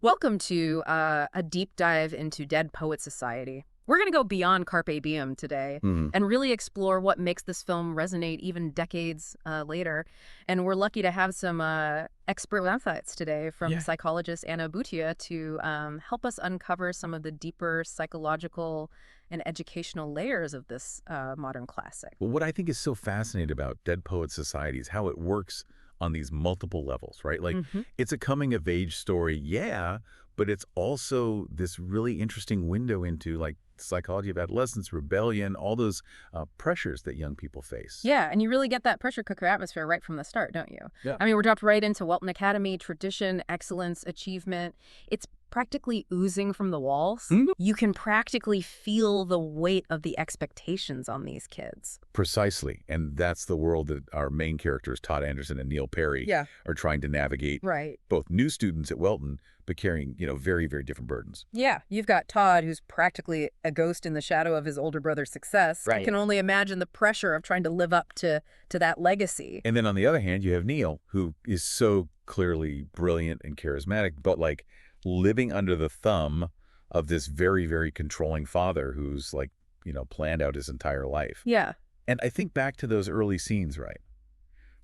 Welcome to a deep dive into Dead Poet Society. We're going to go beyond Carpe Diem today Mhm. and really explore what makes this film resonate even decades later. And we're lucky to have some expert insights today from Yeah. psychologist Anna Bhutia to help us uncover some of the deeper psychological and educational layers of this modern classic. Well, what I think is so fascinating about Dead Poets Society is how it works on these multiple levels, right? Like, Hmm. it's a coming-of-age story, yeah, but it's also this really interesting window into, like, psychology of adolescence, rebellion, all those pressures that young people face. Yeah, and you really get that pressure cooker atmosphere right from the start, don't you? Yeah. I mean, we're dropped right into Welton Academy, tradition, excellence, achievement. It's practically oozing from the walls. Mhm. You can practically feel the weight of the expectations on these kids. Precisely, and that's the world that our main characters, Todd Anderson and Neil Perry, Yeah. are trying to navigate, Right. both new students at Welton, but carrying, very, very different burdens. Yeah, you've got Todd, who's practically a ghost in the shadow of his older brother's success. I Right. can only imagine the pressure of trying to live up to that legacy. And then on the other hand, you have Neil, who is so clearly brilliant and charismatic, but like living under the thumb of this very, very controlling father who's like, planned out his entire life. Yeah. And I think back to those early scenes, right,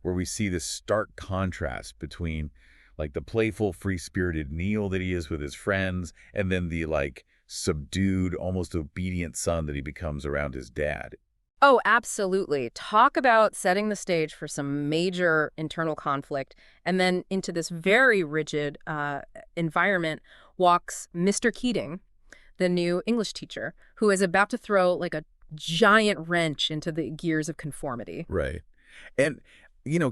where we see this stark contrast between like the playful, free-spirited Neil that he is with his friends, and then the like subdued, almost obedient son that he becomes around his dad. Oh, absolutely. Talk about setting the stage for some major internal conflict. And then into this very rigid environment walks Mr. Keating, the new English teacher, who is about to throw like a giant wrench into the gears of conformity. Right. And,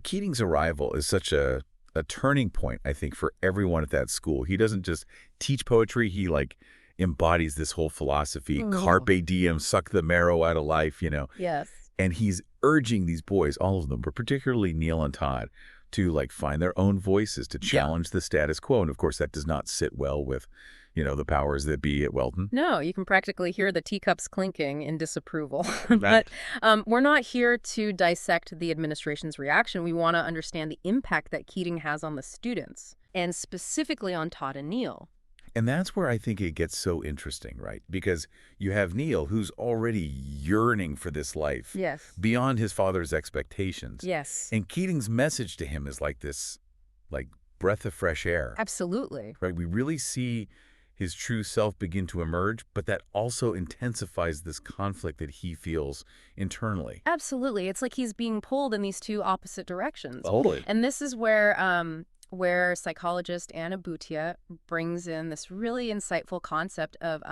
Keating's arrival is such a turning point, I think, for everyone at that school. He doesn't just teach poetry. He, like, embodies this whole philosophy, Oh, carpe diem, suck the marrow out of life. yes. And he's urging these boys, all of them, but particularly Neil and Todd, to, like, find their own voices, to Yeah. challenge the status quo. And, of course, that does not sit well with, the powers that be at Welton. No, you can practically hear the teacups clinking in disapproval. That But we're not here to dissect the administration's reaction. We want to understand the impact that Keating has on the students, and specifically on Todd and Neil. And that's where I think it gets so interesting, right? Because you have Neil, who's already yearning for this life Yes. beyond his father's expectations. Yes. And Keating's message to him is like this, like, breath of fresh air, Absolutely. right? We really see his true self begin to emerge, but that also intensifies this conflict that he feels internally. Absolutely. It's like he's being pulled in these two opposite directions. Totally. And this is where psychologist Anna Bhutia brings in this really insightful concept of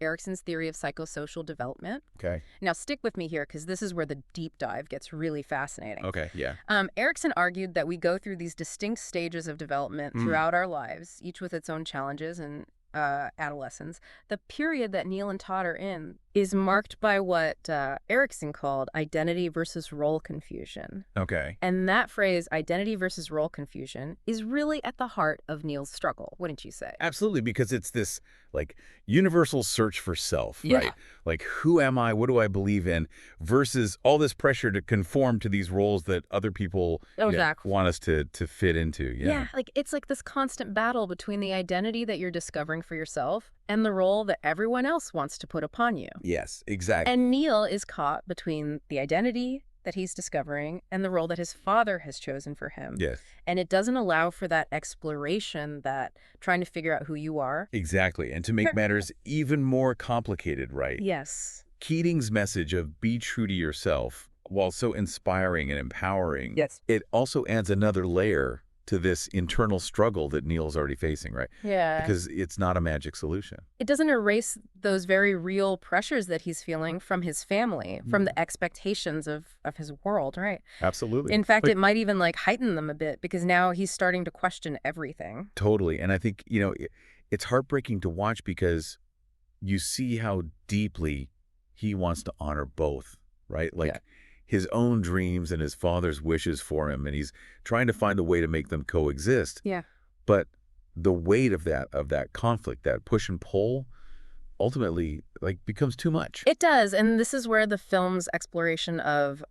Erikson's theory of psychosocial development. Okay. Now, stick with me here because this is where the deep dive gets really fascinating. Okay. Yeah. Erikson argued that we go through these distinct stages of development throughout our lives, each with its own challenges and adolescence. The period that Neil and Todd are in is marked by what Erikson called identity versus role confusion. Okay. And that phrase, identity versus role confusion, is really at the heart of Neil's struggle, wouldn't you say? Absolutely, because it's this like universal search for self, Yeah. right? Like, who am I? What do I believe in? Versus all this pressure to conform to these roles that other people Exactly. want us to fit into. Yeah, like it's like this constant battle between the identity that you're discovering for yourself and the role that everyone else wants to put upon you. Yes, exactly. And Neil is caught between the identity that he's discovering and the role that his father has chosen for him. Yes, And it doesn't allow for that exploration, that trying to figure out who you are. exactly. And to make matters even more complicated, right? Yes. Keating's message of be true to yourself, while so inspiring and empowering, Yes. it also adds another layer to this internal struggle that Neil's already facing, right? Yeah. Because it's not a magic solution. It doesn't erase those very real pressures that he's feeling from his family, from the expectations of his world, right? Absolutely. In fact, Like, it might even like heighten them a bit because now he's starting to question everything. totally. And I think, it's heartbreaking to watch because you see how deeply he wants to honor both, right? Like Yeah. his own dreams and his father's wishes for him, and he's trying to find a way to make them coexist. Yeah. But the weight of that conflict, that push and pull, ultimately, like, becomes too much. It does, and this is where the film's exploration of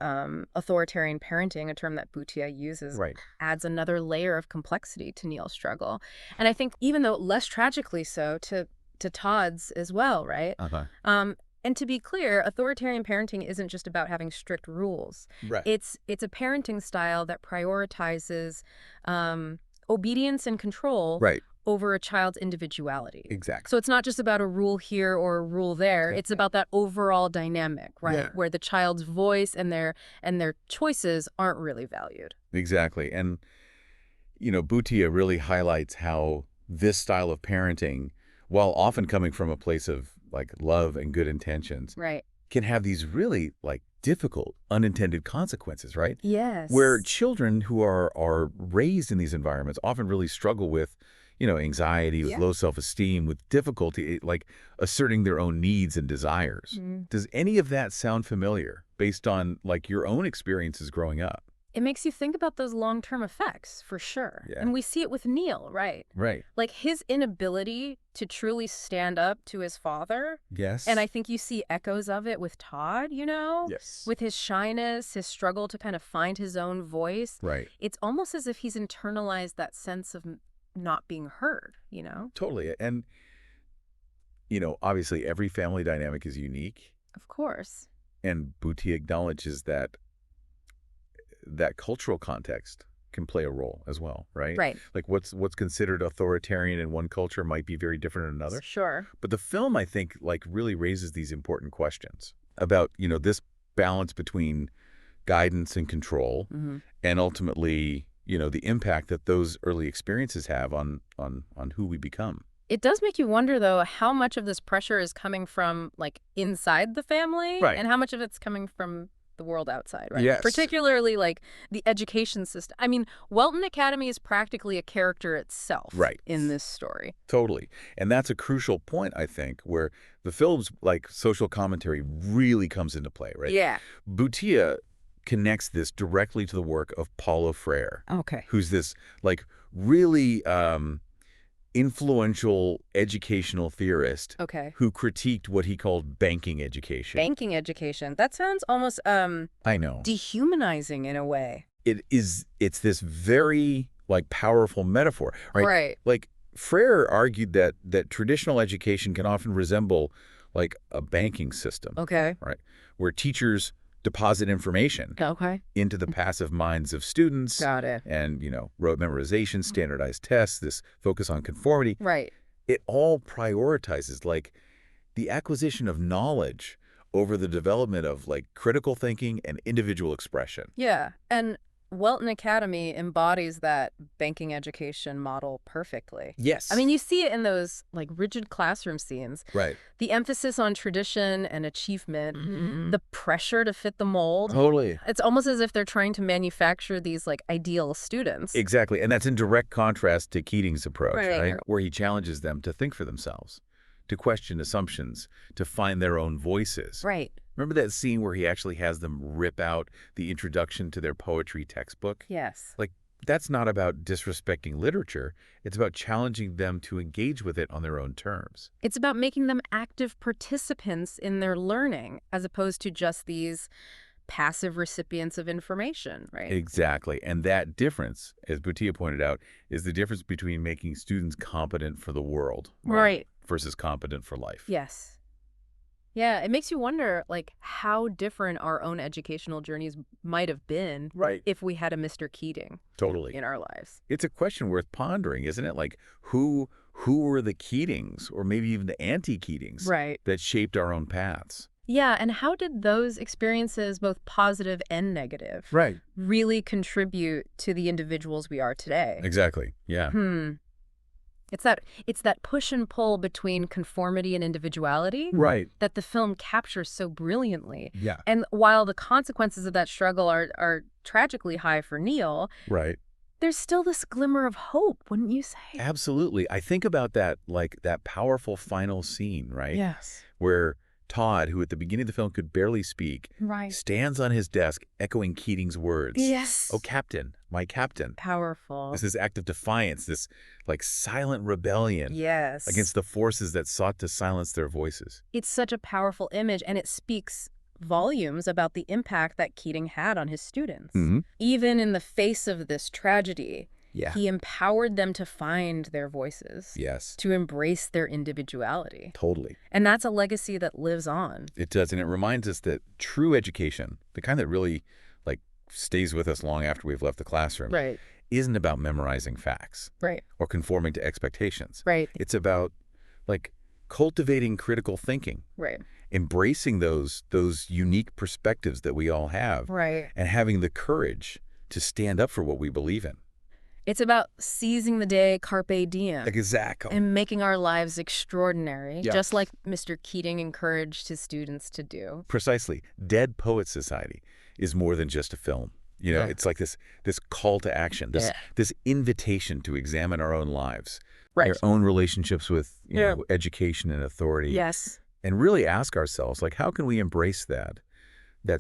authoritarian parenting, a term that Bhutia uses, Right. adds another layer of complexity to Neil's struggle. And I think even though less tragically so to Todd's as well, right? Uh-huh. And to be clear, authoritarian parenting isn't just about having strict rules. Right. It's a parenting style that prioritizes obedience and control Right. over a child's individuality. Exactly. So it's not just about a rule here or a rule there. It's about that overall dynamic, right? Yeah. Where the child's voice and their choices aren't really valued. Exactly. And, Bhutia really highlights how this style of parenting, while often coming from a place of, like, love and good intentions, Right. can have these really, like, difficult unintended consequences, right? Yes. Where children who are raised in these environments often really struggle with, anxiety, with Yeah. low self-esteem, with difficulty, like, asserting their own needs and desires. Mm. Does any of that sound familiar based on, like, your own experiences growing up? It makes you think about those long-term effects, for sure. Yeah. And we see it with Neil, right? Right. Like his inability to truly stand up to his father. Yes. And I think you see echoes of it with Todd, Yes. with his shyness, his struggle to kind of find his own voice. Right. It's almost as if he's internalized that sense of not being heard, Totally. And, obviously every family dynamic is unique. Of course. And Bhuti acknowledges that cultural context can play a role as well, right? Right. Like what's considered authoritarian in one culture might be very different in another. Sure. But the film, I think, like really raises these important questions about, this balance between guidance and control, Mm-hmm. and ultimately, the impact that those early experiences have on who we become. It does make you wonder, though, how much of this pressure is coming from, like, inside the family, Right. and how much of it's coming from the world outside, right? Yes. Particularly, like, the education system. I mean, Welton Academy is practically a character itself Right. in this story. Totally. And that's a crucial point, I think, where the film's, like, social commentary really comes into play, right? Yeah. Bhutia connects this directly to the work of Paulo Freire, Okay. who's this, like, really influential educational theorist Okay. who critiqued what he called banking education. Banking education. That sounds almost I know. dehumanizing in a way. It's this very, like, powerful metaphor, right? Right. Like, Freire argued that traditional education can often resemble, like, a banking system, Okay. right? Where teachers deposit information Okay. into the passive minds of students. Got it. And, rote memorization, standardized tests, this focus on conformity. Right. It all prioritizes, like, the acquisition of knowledge over the development of, like, critical thinking and individual expression. Yeah. And Welton Academy embodies that banking education model perfectly. Yes. I mean, you see it in those, like, rigid classroom scenes. Right. The emphasis on tradition and achievement, Mm-hmm. the pressure to fit the mold. Totally. It's almost as if they're trying to manufacture these, like, ideal students. Exactly. And that's in direct contrast to Keating's approach, Right. right? Where he challenges them to think for themselves, to question assumptions, to find their own voices. Right. Remember that scene where he actually has them rip out the introduction to their poetry textbook? Yes. Like, that's not about disrespecting literature. It's about challenging them to engage with it on their own terms. It's about making them active participants in their learning as opposed to just these passive recipients of information, right? Exactly. And that difference, as Bhutia pointed out, is the difference between making students competent for the world, Right. versus competent for life. Yes. Yeah, it makes you wonder, like, how different our own educational journeys might have been Right. if we had a Mr. Keating Totally. in our lives. It's a question worth pondering, isn't it? Like, who were the Keatings, or maybe even the anti-Keatings, Right. that shaped our own paths? Yeah, and how did those experiences, both positive and negative, Right. really contribute to the individuals we are today? Exactly. Yeah. It's that push and pull between conformity and individuality Right. that the film captures so brilliantly. Yeah. And while the consequences of that struggle are tragically high for Neil, Right. there's still this glimmer of hope, wouldn't you say? Absolutely. I think about that, like, that powerful final scene, right? Yes. Where Todd, who at the beginning of the film could barely speak, Right. stands on his desk echoing Keating's words. Yes. "Oh, Captain, my Captain." Powerful. It's this act of defiance, this like silent rebellion Yes. against the forces that sought to silence their voices. It's such a powerful image, and it speaks volumes about the impact that Keating had on his students. Even in the face of this tragedy, Yeah. he empowered them to find their voices, Yes. to embrace their individuality. Totally. And that's a legacy that lives on. It does, and it reminds us that true education, the kind that really like stays with us long after we've left the classroom, Right. isn't about memorizing facts Right. or conforming to expectations. Right. It's about like cultivating critical thinking, Right. embracing those unique perspectives that we all have, Right. and having the courage to stand up for what we believe in. It's about seizing the day, carpe diem, Exactly. and making our lives extraordinary, Yeah. just like Mr. Keating encouraged his students to do. Precisely. Dead Poets Society is more than just a film. You know, Yeah. it's like this call to action, this invitation to examine our own lives, our own relationships with you know, education and authority, Yes. and really ask ourselves, like, how can we embrace that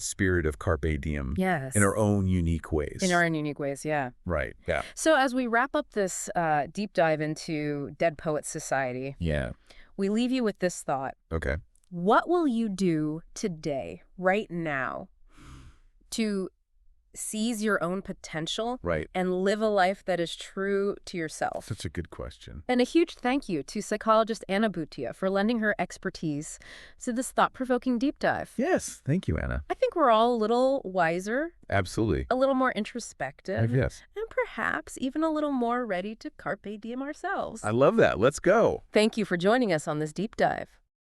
spirit of carpe diem Yes. in our own unique ways? In our own unique ways, yeah. Right. Yeah. So as we wrap up this deep dive into Dead Poets Society, Yeah. we leave you with this thought. Okay. What will you do today, right now, to seize your own potential Right. and live a life that is true to yourself? Such a good question. And a huge thank you to psychologist Anna Bhutia for lending her expertise to this thought-provoking deep dive. Yes. Thank you, Anna. I think we're all a little wiser, Absolutely. a little more introspective, Yes. and perhaps even a little more ready to carpe diem ourselves. I love that. Let's go. Thank you for joining us on this deep dive.